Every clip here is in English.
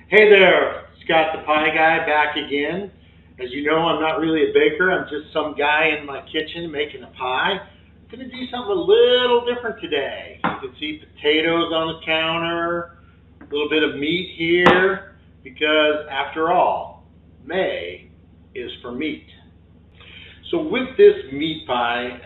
Hey there, Scott the Pie Guy back again. As you know, I'm not really a baker. I'm just some guy in my kitchen making a pie. I'm going to do something a little different today. You can see potatoes on the counter, a little bit of meat here, because after all, May is for meat. So with this meat pie,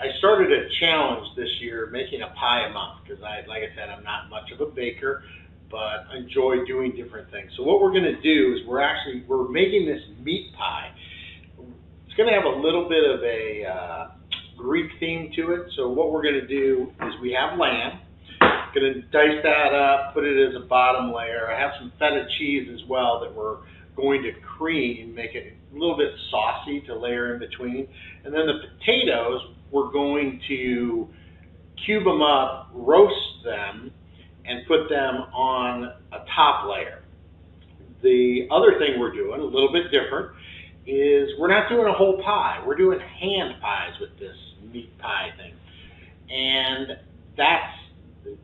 I started a challenge this year, making a pie a month, because like I said, I'm not much of a baker, but I enjoy doing different things. So what we're going to do is we're making this meat pie. It's going to have a little bit of a Greek theme to it. So what we're going to do is we have lamb. Going to dice that up, put it as a bottom layer. I have some feta cheese as well that we're going to cream, make it a little bit saucy to layer in between. And then the potatoes, we're going to cube them up, roast them, and put them on a top layer. The other thing we're doing, a little bit different, is we're not doing a whole pie. We're doing hand pies with this meat pie thing. And that's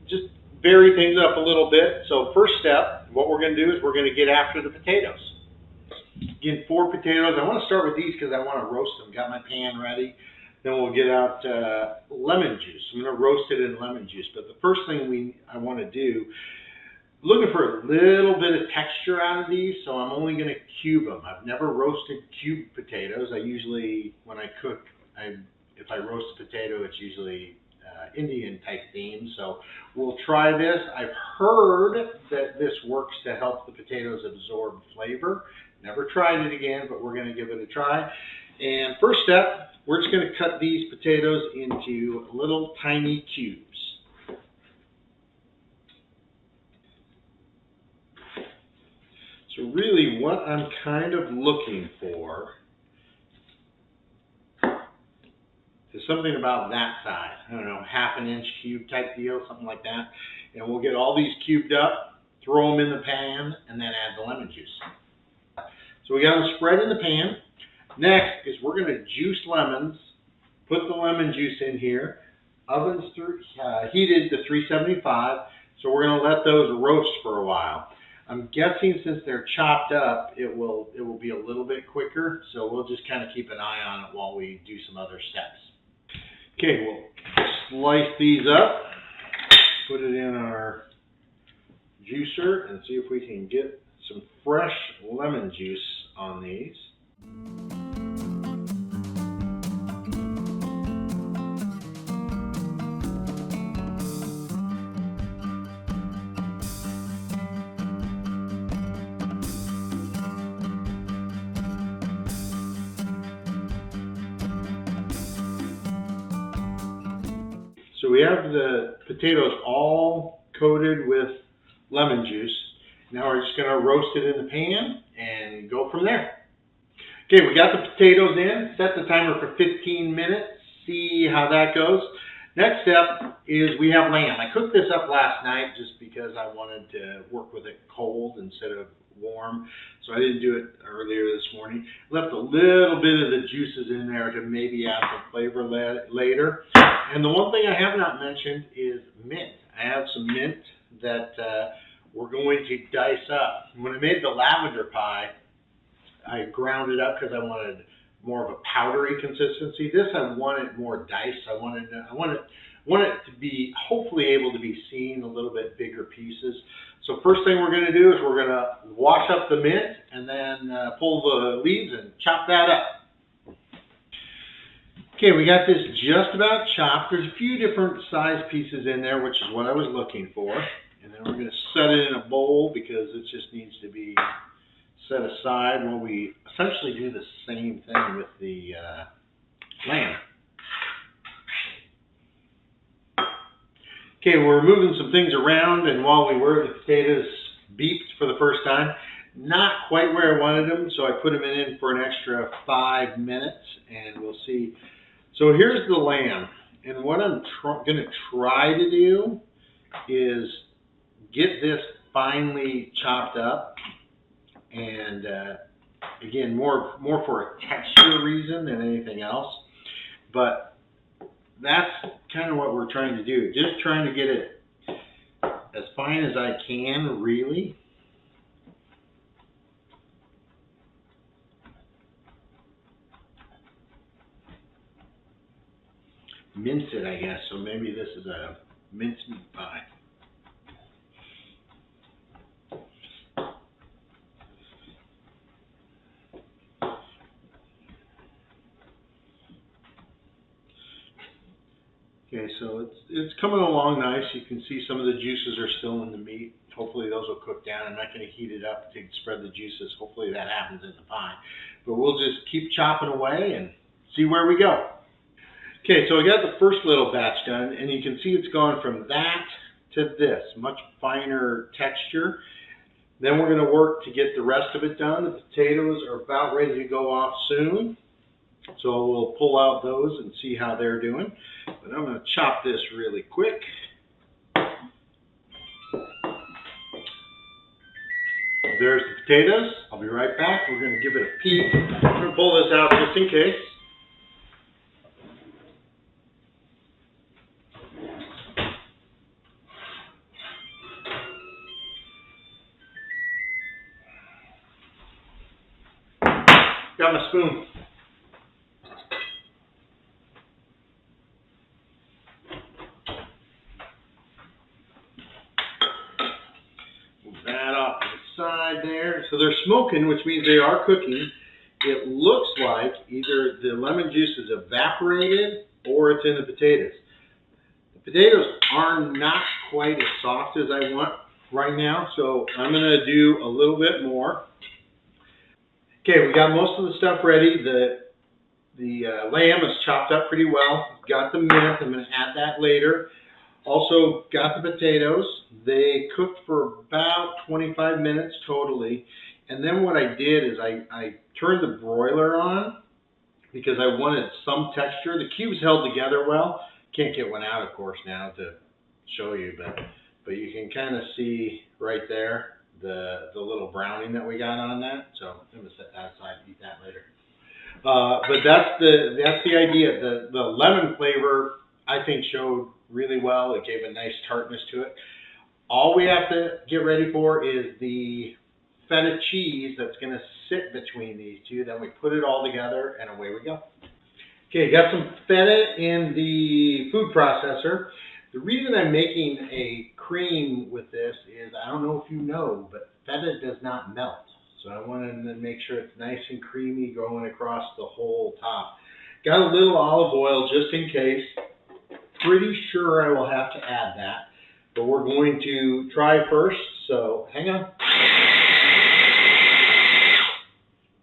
just vary things up a little bit. So first step, what we're going to do is we're going to get after the potatoes. Again, 4 potatoes. I want to start with these because I want to roast them. Got my pan ready. Then we'll get out lemon juice. I'm going to roast it in lemon juice. But the first thing I want to do, looking for a little bit of texture out of these, so I'm only going to cube them. I've never roasted cubed potatoes. I usually, when I cook, if I roast a potato, it's usually Indian type theme. So we'll try this. I've heard that this works to help the potatoes absorb flavor. Never tried it again, but we're going to give it a try. And first step, we're just going to cut these potatoes into little tiny cubes. So really what I'm kind of looking for is something about that size. I don't know, ½ inch cube type deal, something like that. And we'll get all these cubed up, throw them in the pan, and then add the lemon juice. So we got them spread in the pan. Next is we're going to juice lemons, put the lemon juice in here. Oven's heated to 375, so we're going to let those roast for a while. I'm guessing since they're chopped up, it will be a little bit quicker, so we'll just kind of keep an eye on it while we do some other steps. Okay, we'll slice these up, put it in our juicer, and see if we can get some fresh lemon juice on these. So we have the potatoes all coated with lemon juice. Now we're just going to roast it in the pan and go from there. Okay, we got the potatoes in. Set the timer for 15 minutes. See how that goes. Next step is we have lamb. I cooked this up last night just because I wanted to work with it cold instead of warm. So I didn't do it earlier this morning. Left a little bit of the juices in there to maybe add some flavor later. And the one thing I have not mentioned is mint. I have some mint that we're going to dice up. When I made the lavender pie, I ground it up because I wanted more of a powdery consistency. This I wanted more diced. I want it to be hopefully able to be seen a little bit bigger pieces. So first thing we're going to do is we're going to wash up the mint and then pull the leaves and chop that up. Okay, we got this just about chopped. There's a few different size pieces in there, which is what I was looking for. And then we're going to set it in a bowl because it just needs to be set aside while we essentially do the same thing with the lamb. Okay, we're moving some things around, and while we were, the potatoes beeped for the first time. Not quite where I wanted them, so I put them in for an extra 5 minutes, and we'll see. So here's the lamb, and what I'm going to try to do is get this finely chopped up, and again, more for a texture reason than anything else, but that's kind of what we're trying to do. Just trying to get it as fine as I can, really. mince it, I guess. So maybe this is a mincemeat pie. Okay, so it's coming along nice. You can see some of the juices are still in the meat. Hopefully those will cook down. I'm not going to heat it up to spread the juices. Hopefully that happens in the pie. But we'll just keep chopping away and see where we go. Okay, so I got the first little batch done, and you can see it's gone from that to this, much finer texture. Then we're going to work to get the rest of it done. The potatoes are about ready to go off soon. So we'll pull out those and see how they're doing. But I'm going to chop this really quick. There's the potatoes. I'll be right back. We're going to give it a peek. I'm going to pull this out just in case. Got my spoon. Move that off to the side there. So they're smoking, which means they are cooking. It looks like either the lemon juice is evaporated or it's in the potatoes. The potatoes are not quite as soft as I want right now, so I'm going to do a little bit more. Okay, we got most of the stuff ready. The lamb is chopped up pretty well. Got the mince. I'm going to add that later. Also got the potatoes. They cooked for about 25 minutes totally. And then what I did is I turned the broiler on because I wanted some texture. The cubes held together well. Can't get one out, of course, now to show you, but you can kind of see right there the little browning that we got on that. So I'm gonna set that aside and eat that later. But that's the idea. The lemon flavor I think showed really well. It gave a nice tartness to it. All we have to get ready for is the feta cheese that's going to sit between these two. Then we put it all together and away we go. Okay, got some feta in the food processor. The reason I'm making a cream with this is, I don't know if you know, but feta does not melt. So I wanted to make sure it's nice and creamy going across the whole top. Got a little olive oil just in case. Pretty sure I will have to add that, but we're going to try first, so hang on.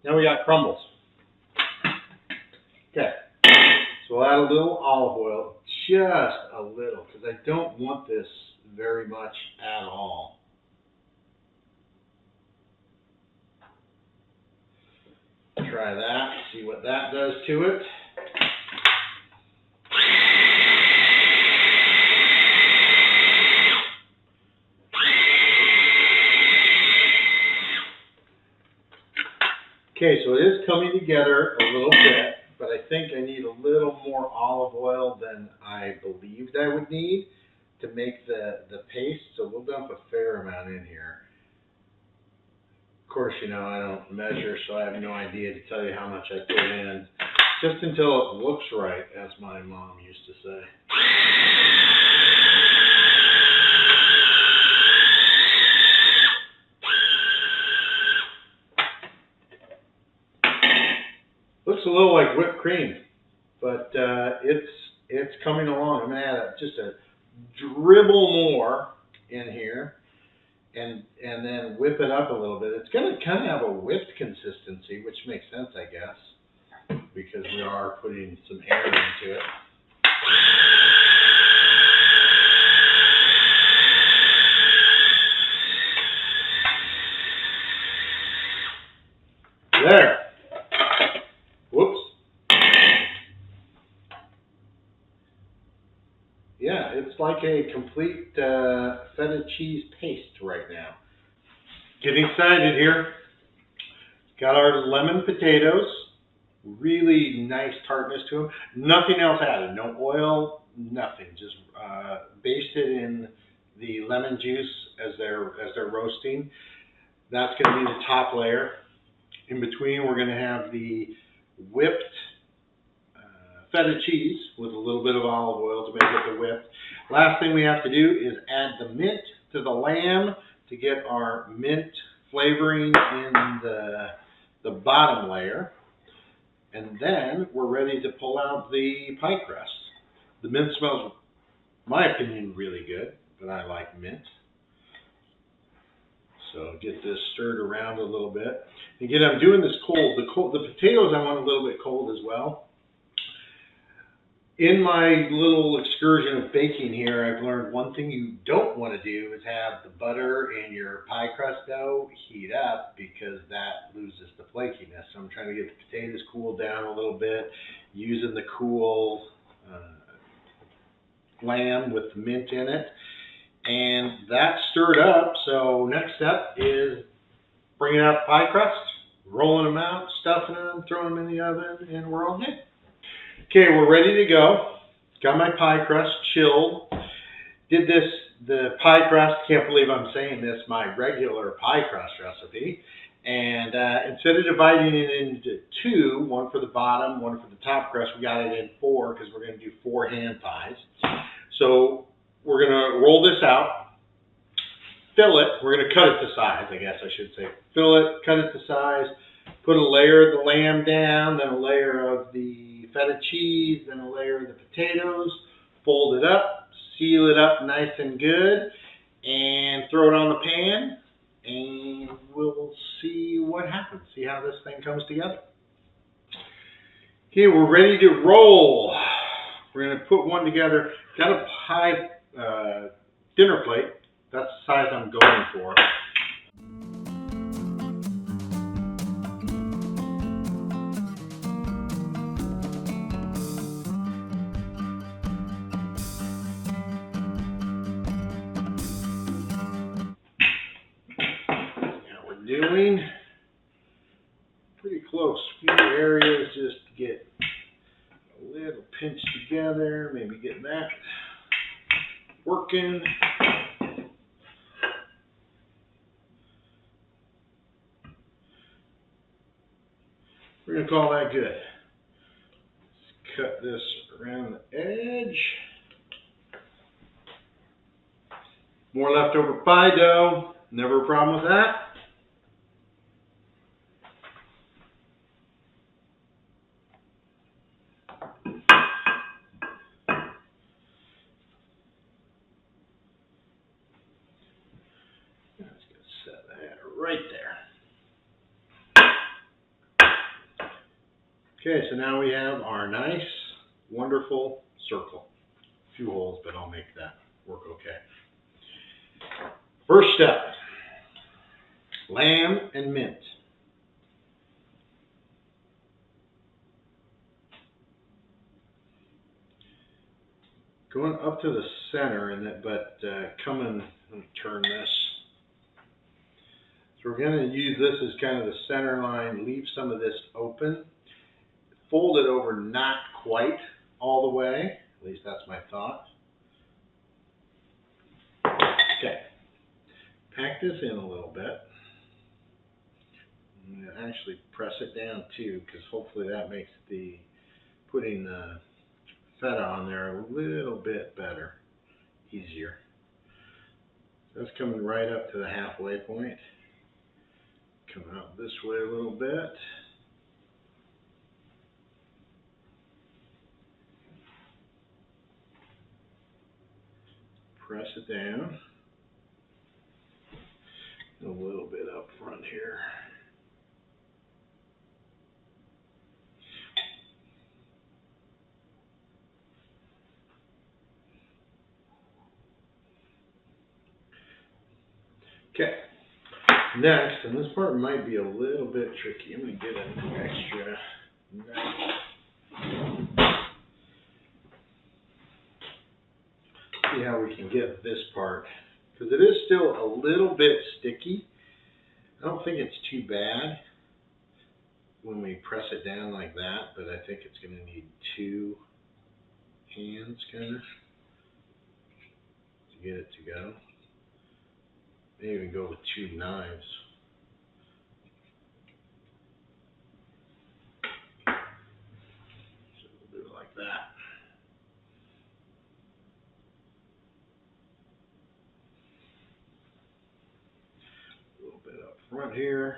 Now we got crumbles. Okay, so we'll add a little olive oil, just a little, because I don't want this very much at all. Try that, see what that does to it. Okay, so it is coming together a little bit, but I think I need a little more olive oil than I believed I would need to make the paste, so we'll dump a fair amount in here. Of course, you know, I don't measure, so I have no idea to tell you how much I put in, just until it looks right, as my mom used to say. Looks a little like whipped cream, but it's coming along. I'm going to add just a dribble more in here, and then whip it up a little bit. It's going to kind of have a whipped consistency, which makes sense, I guess, because we are putting some air into it. There. Whoops. Yeah, it's like a complete feta cheese paste right now. Getting excited here. Got our lemon potatoes. Really nice tartness to them. Nothing else added. No oil, nothing. Just basted in the lemon juice as they're roasting. That's going to be the top layer. In between, we're going to have the whipped feta cheese with a little bit of olive oil to make it the whip. Last thing we have to do is add the mint to the lamb to get our mint flavoring in the bottom layer. And then we're ready to pull out the pie crust. The mint smells, in my opinion, really good, but I like mint. So get this stirred around a little bit. Again, I'm doing this cold. The potatoes I want a little bit cold as well. In my little excursion of baking here, I've learned one thing you don't want to do is have the butter in your pie crust dough heat up, because that loses the flakiness. So I'm trying to get the potatoes cooled down a little bit, using the cool lamb with the mint in it. And that's stirred up, so next step is bringing out pie crust, rolling them out, stuffing them, throwing them in the oven, and we're all good. Okay, we're ready to go. Got my pie crust chilled. Did this, the pie crust, can't believe I'm saying this, my regular pie crust recipe. And instead of dividing it into two, one for the bottom, one for the top crust, we got it in four because we're going to do 4 hand pies. So we're going to roll this out, fill it. We're going to cut it to size, I guess I should say. Fill it, cut it to size, put a layer of the lamb down, then a layer of the feta cheese, then a layer of the potatoes, fold it up, seal it up nice and good, and throw it on the pan, and we'll see what happens, see how this thing comes together. Okay, we're ready to roll. We're going to put one together. Got a pie dinner plate. That's the size I'm going for. Now we're doing pretty close. Few areas just to get a little pinched together. Maybe get that working. We're going to call that good. Let's cut this around the edge. More leftover pie dough. Never a problem with that. Let's get set that right there. Okay, so now we have our nice, wonderful circle. A few holes, but I'll make that work okay. First step, lamb and mint. Going up to the center, and but coming, let me turn this. So we're going to use this as kind of the center line, leave some of this open. Fold it over not quite all the way, at least that's my thought. Okay, pack this in a little bit. I'm going to actually press it down too, because hopefully that makes the putting the feta on there a little bit better, easier. That's coming right up to the halfway point. Come out this way a little bit. Press it down. A little bit up front here. Okay. Next, and this part might be a little bit tricky. I'm going to get an extra knife. See how we can get this part, because it is still a little bit sticky. I don't think it's too bad when we press it down like that, but I think it's going to need 2 hands kind of to get it to go. Maybe even go with 2 knives. So we'll do it like that. front here.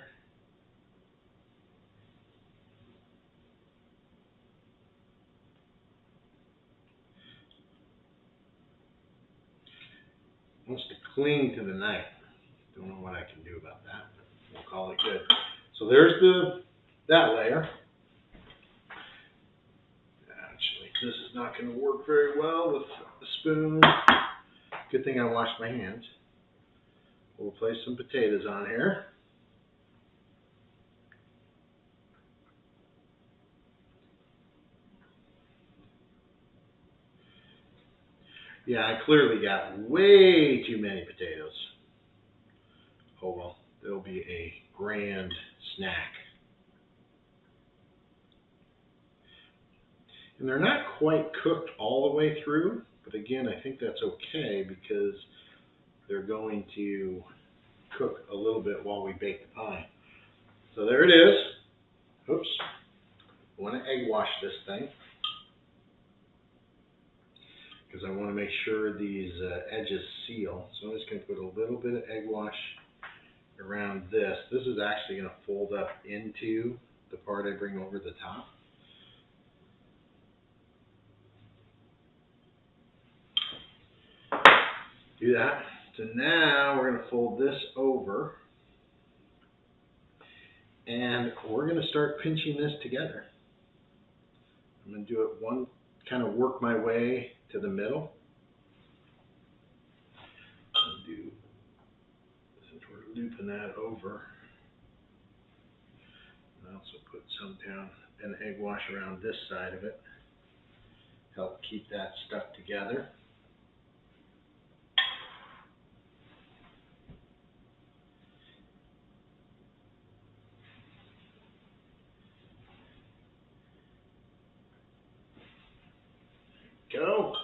Wants to cling to the knife. Don't know what I can do about that, but we'll call it good. So there's that layer. Actually, this is not going to work very well with the spoon. Good thing I washed my hands. We'll place some potatoes on here. Yeah, I clearly got way too many potatoes. Oh well, there'll be a grand snack. And they're not quite cooked all the way through, but again, I think that's okay because they're going to cook a little bit while we bake the pie. So there it is. Oops. I want to egg wash this thing because I want to make sure these edges seal. So I'm just going to put a little bit of egg wash around this. This is actually going to fold up into the part I bring over the top. Do that. So now we're going to fold this over and we're going to start pinching this together. I'm going to do it one, kind of work my way to the middle. Since we're looping that over, I also put some down, an egg wash around this side of it. Help keep that stuck together. Go.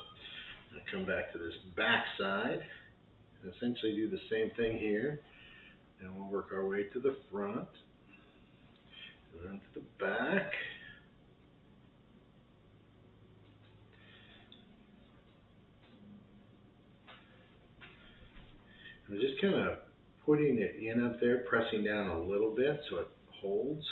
I come back to this back side and essentially do the same thing here, and we'll work our way to the front and then to the back. I'm just kind of putting it in up there, pressing down a little bit so it holds.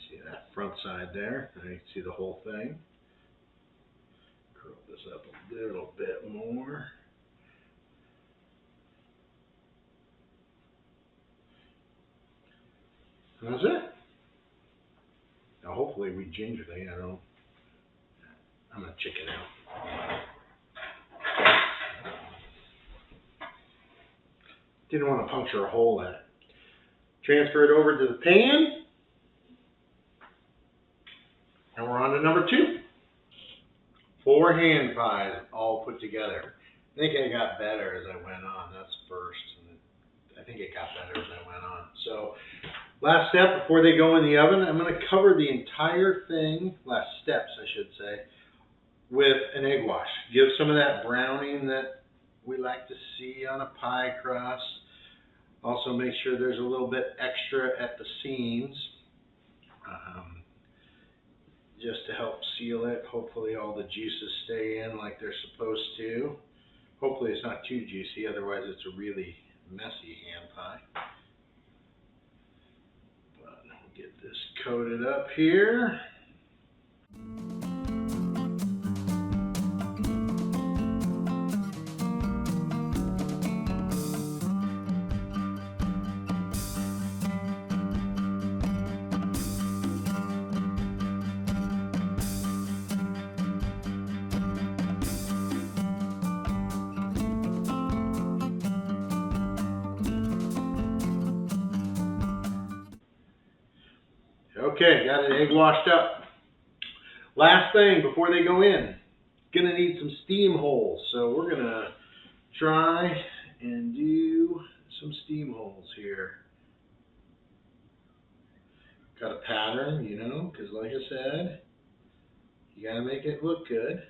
See that front side there? Now you can see the whole thing. Curl this up a little bit more. And that's it. Now hopefully we gingerly, I'm going to check it out. Didn't want to puncture a hole in it. Transfer it over to the pan. And we're on to number 2. 4 hand pies all put together. I think I got better as I went on. That's first. And I think it got better as I went on. So last step before they go in the oven, I'm going to cover the entire thing, last steps I should say, with an egg wash. Give some of that browning that we like to see on a pie crust. Also make sure there's a little bit extra at the seams. Just to help seal it. Hopefully all the juices stay in like they're supposed to. Hopefully it's not too juicy, otherwise it's a really messy hand pie. But we'll get this coated up here. Okay, got an egg washed up. Last thing before they go in, gonna need some steam holes. So we're gonna try and do some steam holes here. Got a pattern, you know, because like I said, you gotta make it look good.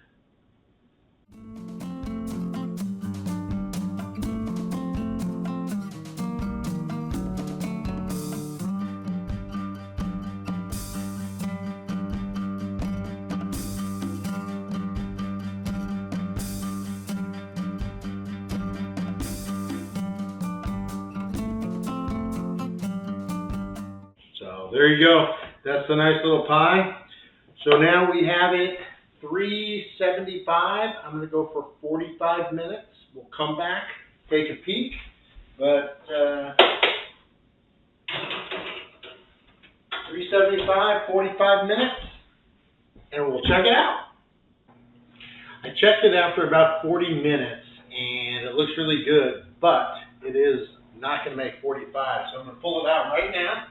there you go. That's the nice little pie. So now we have it 375. I'm going to go for 45 minutes. We'll come back, take a peek. But 375, 45 minutes, and we'll check it out. I checked it after about 40 minutes, and it looks really good, but it is not going to make 45, so I'm going to pull it out right now.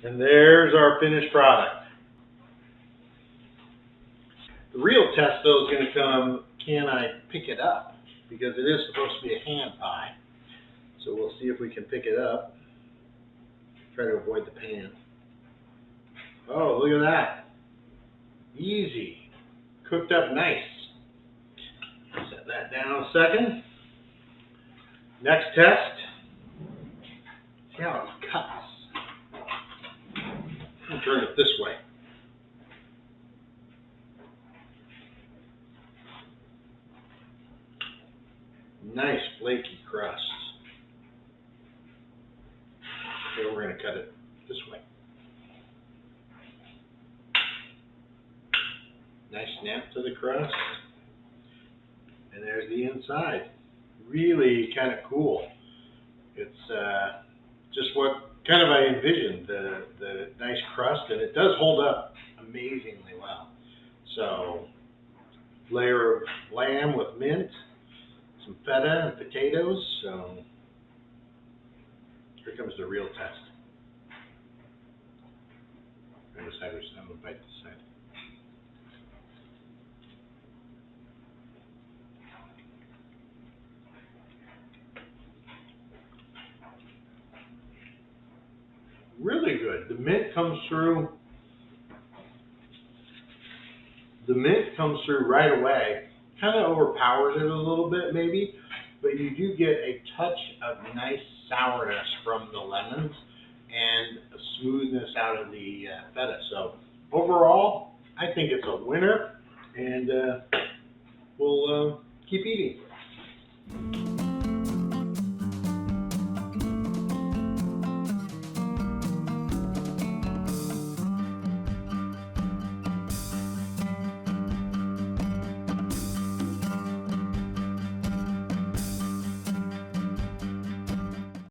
And there's our finished product. The real test, though, is going to come, can I pick it up? Because it is supposed to be a hand pie. So we'll see if we can pick it up. Try to avoid the pan. Oh, look at that. Easy. Cooked up nice. Set that down a second. Next test. See how it cuts. I'll turn it this way. Nice flaky crust. Okay, we're going to cut it this way. Nice snap to the crust. And there's the inside. Really kind of cool. It's just what kind of I envisioned, the nice crust, and it does hold up amazingly well. So, layer of lamb with mint, some feta and potatoes. So, here comes the real test. I'm going to bite this side. Really good. The mint comes through. The mint comes through right away. Kind of overpowers it a little bit, maybe, but you do get a touch of nice sourness from the lemons and a smoothness out of the feta. So overall, I think it's a winner, and we'll keep eating.